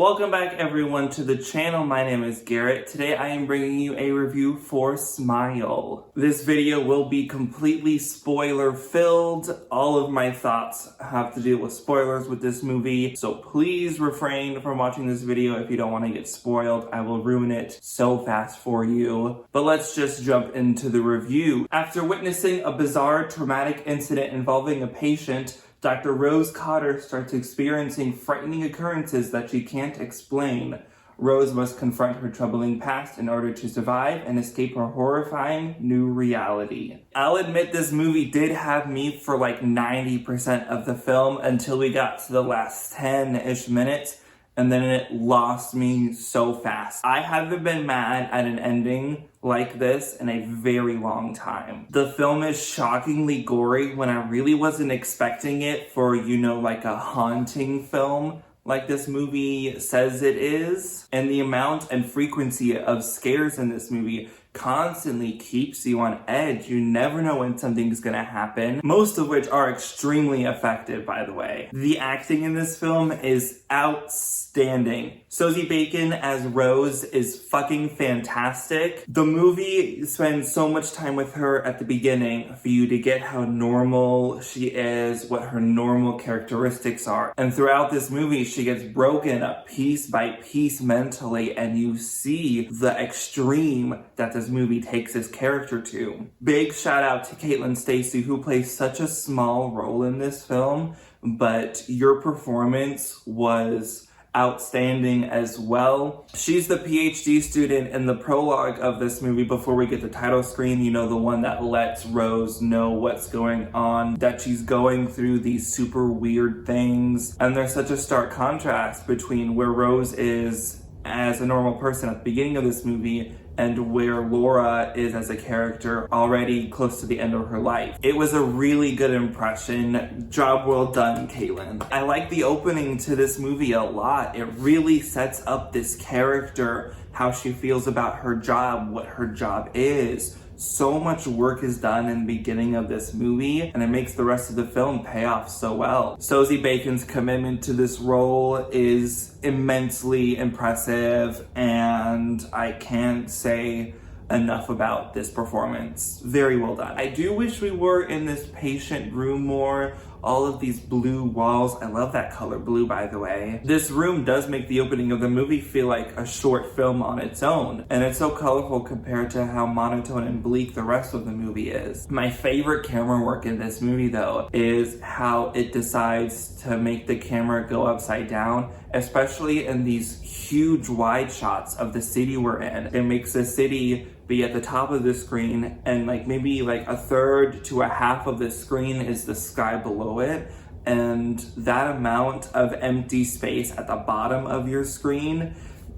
Welcome back everyone to the channel. My name is Garrett. Today I am bringing you a review for Smile. This video will be completely spoiler filled. All of my thoughts have to do with spoilers with this movie, so please refrain from watching this video if you don't want to get spoiled. I will ruin it so fast for you. But let's just jump into the review. After witnessing a bizarre traumatic incident involving a patient, Dr. Rose Cotter starts experiencing frightening occurrences that she can't explain. Rose must confront her troubling past in order to survive and escape her horrifying new reality. I'll admit this movie did have me for like 90% of the film until we got to the last 10-ish minutes, and then it lost me so fast. I haven't been mad at an ending like this in a very long time. The film is shockingly gory when I really wasn't expecting it for, like a haunting film like this movie says it is. And the amount and frequency of scares in this movie constantly keeps you on edge. You never know when something's gonna happen, most of which are extremely effective, by the way. The acting in this film is outstanding. Sosie Bacon as Rose is fucking fantastic. The movie spends so much time with her at the beginning for you to get how normal she is, what her normal characteristics are. And throughout this movie, she gets broken up piece by piece mentally, and you see the extreme that this movie takes his character to. Big shout out to Stasey, who plays such a small role in this film, but your performance was outstanding as well. She's the PhD student in the prologue of this movie before we get the title screen, the one that lets Rose know what's going on, that she's going through these super weird things. And there's such a stark contrast between where Rose is as a normal person at the beginning of this movie and where Laura is as a character already close to the end of her life. It was a really good impression. Job well done, Caitlin. I like the opening to this movie a lot. It really sets up this character, how she feels about her job, what her job is. So much work is done in the beginning of this movie, and it makes the rest of the film pay off so well. Sosie Bacon's commitment to this role is immensely impressive, and I can't say enough about this performance. Very well done. I do wish we were in this patient room more. All of these blue walls. I love that color blue, by the way. This room does make the opening of the movie feel like a short film on its own, and it's so colorful compared to how monotone and bleak the rest of the movie is. My favorite camera work in this movie, though, is how it decides to make the camera go upside down, especially in these huge wide shots of the city we're in. It makes the city be at the top of the screen, and maybe a third to a half of the screen is the sky below it, and that amount of empty space at the bottom of your screen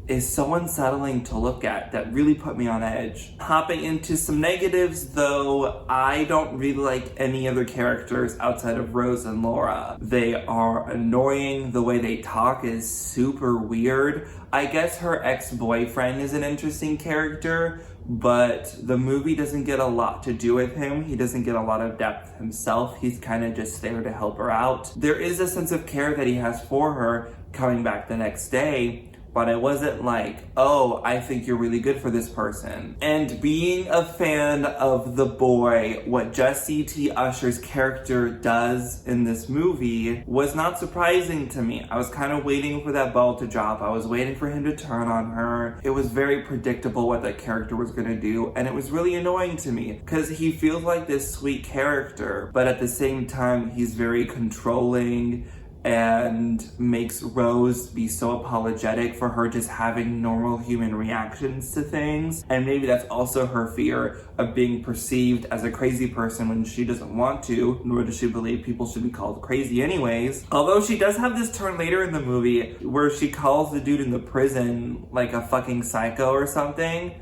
is so unsettling to look at. That really put me on edge. Hopping into some negatives, though, I don't really like any other characters outside of Rose and Laura. They are annoying. The way they talk is super weird. I guess her ex-boyfriend is an interesting character, but the movie doesn't get a lot to do with him. He doesn't get a lot of depth himself. He's kind of just there to help her out. There is a sense of care that he has for her coming back the next day, but it wasn't like, oh, I think you're really good for this person. And being a fan of the boy, what Jessie T. Usher's character does in this movie was not surprising to me. I was kind of waiting for that ball to drop. I was waiting for him to turn on her. It was very predictable what that character was gonna do, and it was really annoying to me because he feels like this sweet character, but at the same time, he's very controlling and makes Rose be so apologetic for her just having normal human reactions to things. And maybe that's also her fear of being perceived as a crazy person when she doesn't want to, nor does she believe people should be called crazy anyways. Although she does have this turn later in the movie where she calls the dude in the prison like a fucking psycho or something.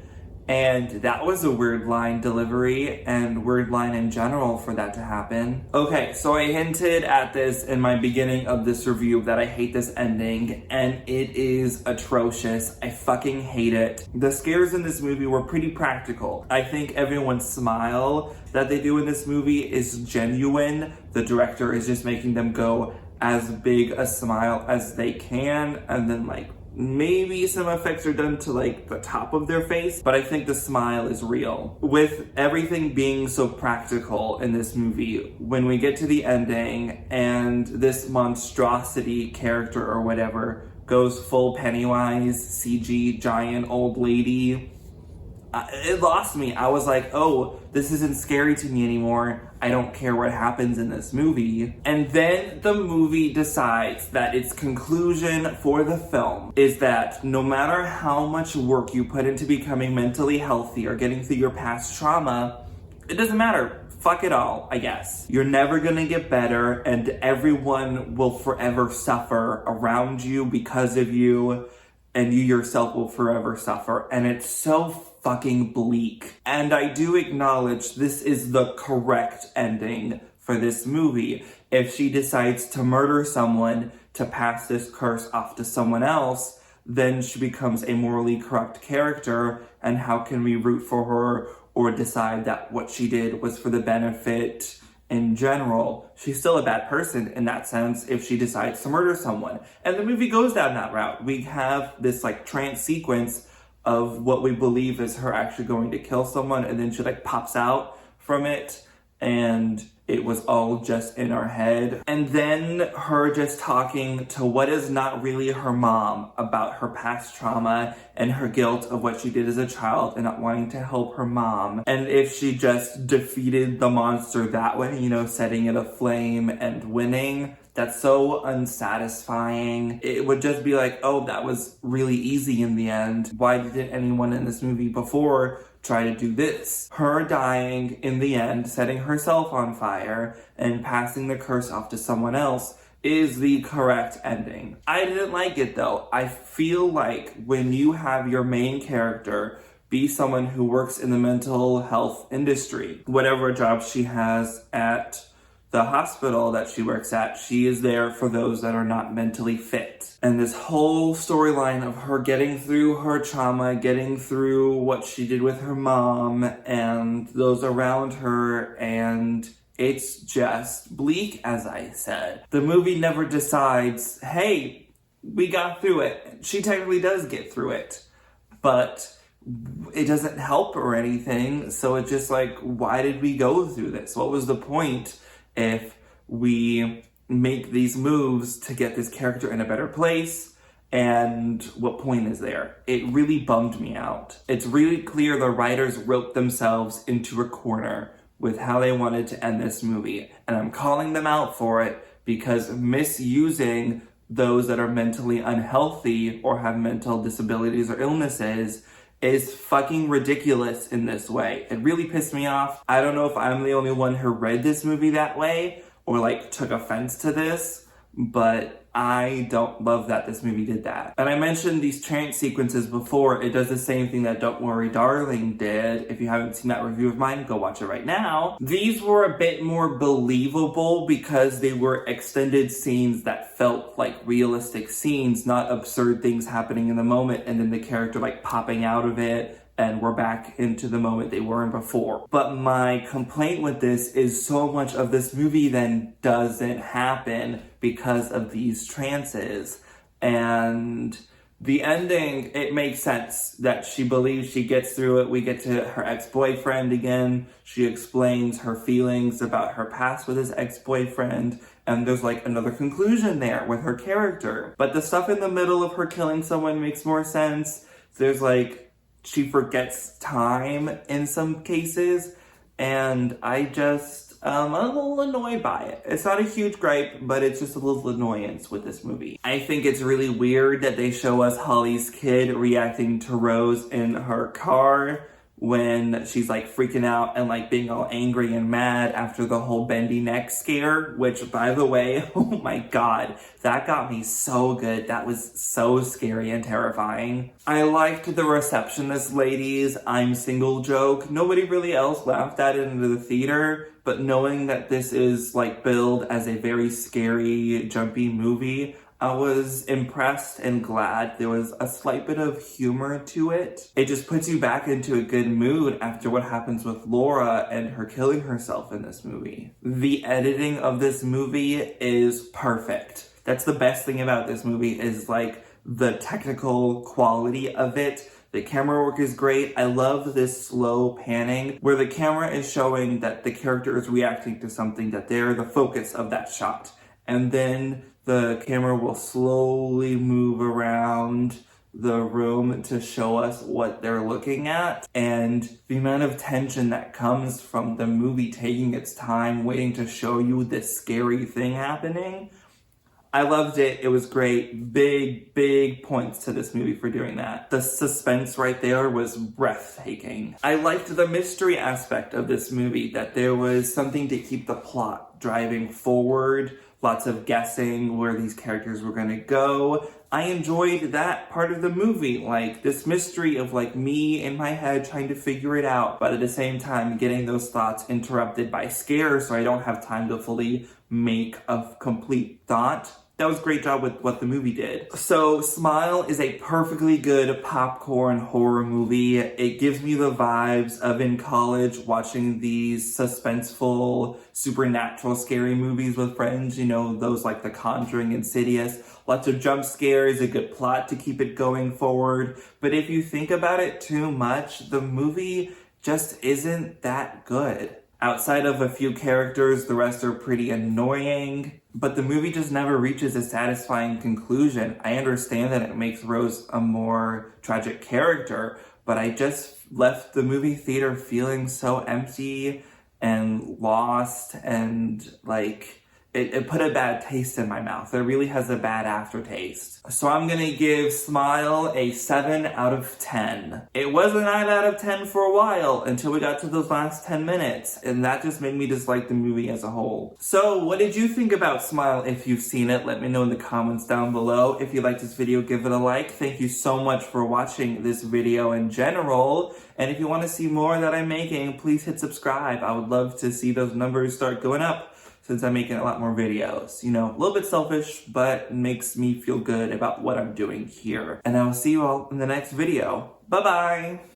And that was a weird line delivery and weird line in general for that to happen. Okay, so I hinted at this in my beginning of this review that I hate this ending, and it is atrocious. I fucking hate it. The scares in this movie were pretty practical. I think everyone's smile that they do in this movie is genuine. The director is just making them go as big a smile as they can and then Maybe some effects are done to like the top of their face, but I think the smile is real. With everything being so practical in this movie, when we get to the ending and this monstrosity character or whatever goes full Pennywise, CG, giant old lady, it lost me. I was like, oh, this isn't scary to me anymore. I don't care what happens in this movie. And then the movie decides that its conclusion for the film is that no matter how much work you put into becoming mentally healthy or getting through your past trauma, it doesn't matter. Fuck it all, I guess. You're never gonna get better, and everyone will forever suffer around you because of you, and you yourself will forever suffer. And it's so fucking bleak. And I do acknowledge this is the correct ending for this movie. If she decides to murder someone to pass this curse off to someone else, then she becomes a morally corrupt character, and how can we root for her or decide that what she did was for the benefit in general? She's still a bad person in that sense if she decides to murder someone. And the movie goes down that route. We have this like trance sequence of what we believe is her actually going to kill someone, and then she like pops out from it, and it was all just in her head. And then her just talking to what is not really her mom about her past trauma and her guilt of what she did as a child and not wanting to help her mom. And if she just defeated the monster that way, you know, setting it aflame and winning, that's so unsatisfying. It would just be like, oh, that was really easy in the end. Why didn't anyone in this movie before try to do this? Her dying in the end, setting herself on fire, and passing the curse off to someone else is the correct ending. I didn't like it though. I feel like when you have your main character be someone who works in the mental health industry, whatever job she has at the hospital that she works at, she is there for those that are not mentally fit. And this whole storyline of her getting through her trauma, getting through what she did with her mom and those around her, and it's just bleak, as I said. The movie never decides, hey, we got through it. She technically does get through it, but it doesn't help or anything. So it's just like, why did we go through this? What was the point if we make these moves to get this character in a better place? And what point is there? It really bummed me out. It's really clear the writers wrote themselves into a corner with how they wanted to end this movie. And I'm calling them out for it, because misusing those that are mentally unhealthy or have mental disabilities or illnesses is fucking ridiculous in this way. It really pissed me off. I don't know if I'm the only one who read this movie that way or like took offense to this, but I don't love that this movie did that. And I mentioned these trance sequences before. It does the same thing that Don't Worry Darling did. If you haven't seen that review of mine, go watch it right now. These were a bit more believable because they were extended scenes that felt like realistic scenes, not absurd things happening in the moment and then the character like popping out of it and we're back into the moment they were in before. But my complaint with this is so much of this movie then doesn't happen because of these trances. And the ending, it makes sense that she believes she gets through it. We get to her ex-boyfriend again. She explains her feelings about her past with his ex-boyfriend. And there's like another conclusion there with her character. But the stuff in the middle of her killing someone makes more sense. There's like, she forgets time in some cases, and I just, I'm a little annoyed by it. It's not a huge gripe, but it's just a little annoyance with this movie. I think it's really weird that they show us Holly's kid reacting to Rose in her car when she's like freaking out and like being all angry and mad after the whole bendy neck scare, which by the way, oh my God, that got me so good. That was so scary and terrifying. I liked the receptionist lady's I'm single joke. Nobody really else laughed at it in the theater, but knowing that this is like billed as a very scary, jumpy movie, I was impressed and glad there was a slight bit of humor to it. It just puts you back into a good mood after what happens with Laura and her killing herself in this movie. The editing of this movie is perfect. That's the best thing about this movie, is like the technical quality of it. The camera work is great. I love this slow panning where the camera is showing that the character is reacting to something, that they're the focus of that shot. And then the camera will slowly move around the room to show us what they're looking at. And the amount of tension that comes from the movie taking its time, waiting to show you this scary thing happening. I loved it. It was great. Big points to this movie for doing that. The suspense right there was breathtaking. I liked the mystery aspect of this movie, that there was something to keep the plot driving forward. Lots of guessing where these characters were gonna go. I enjoyed that part of the movie, like this mystery of like me in my head trying to figure it out, but at the same time getting those thoughts interrupted by scares so I don't have time to fully make a complete thought. That was a great job with what the movie did. So Smile is a perfectly good popcorn horror movie. It gives me the vibes of in college watching these suspenseful, supernatural, scary movies with friends. You know, those like The Conjuring, Insidious. Lots of jump scares, a good plot to keep it going forward. But if you think about it too much, the movie just isn't that good. Outside of a few characters, the rest are pretty annoying, but the movie just never reaches a satisfying conclusion. I understand that it makes Rose a more tragic character, but I just left the movie theater feeling so empty and lost, and like, it put a bad taste in my mouth. It really has a bad aftertaste. So I'm gonna give Smile a 7 out of 10. It was a 9 out of 10 for a while until we got to those last 10 minutes, and that just made me dislike the movie as a whole. So what did you think about Smile? If you've seen it, let me know in the comments down below. If you liked this video, give it a like. Thank you so much for watching this video in general. And if you want to see more that I'm making, please hit subscribe. I would love to see those numbers start going up, since I'm making a lot more videos. You know, a little bit selfish, but makes me feel good about what I'm doing here. And I will see you all in the next video. Bye-bye!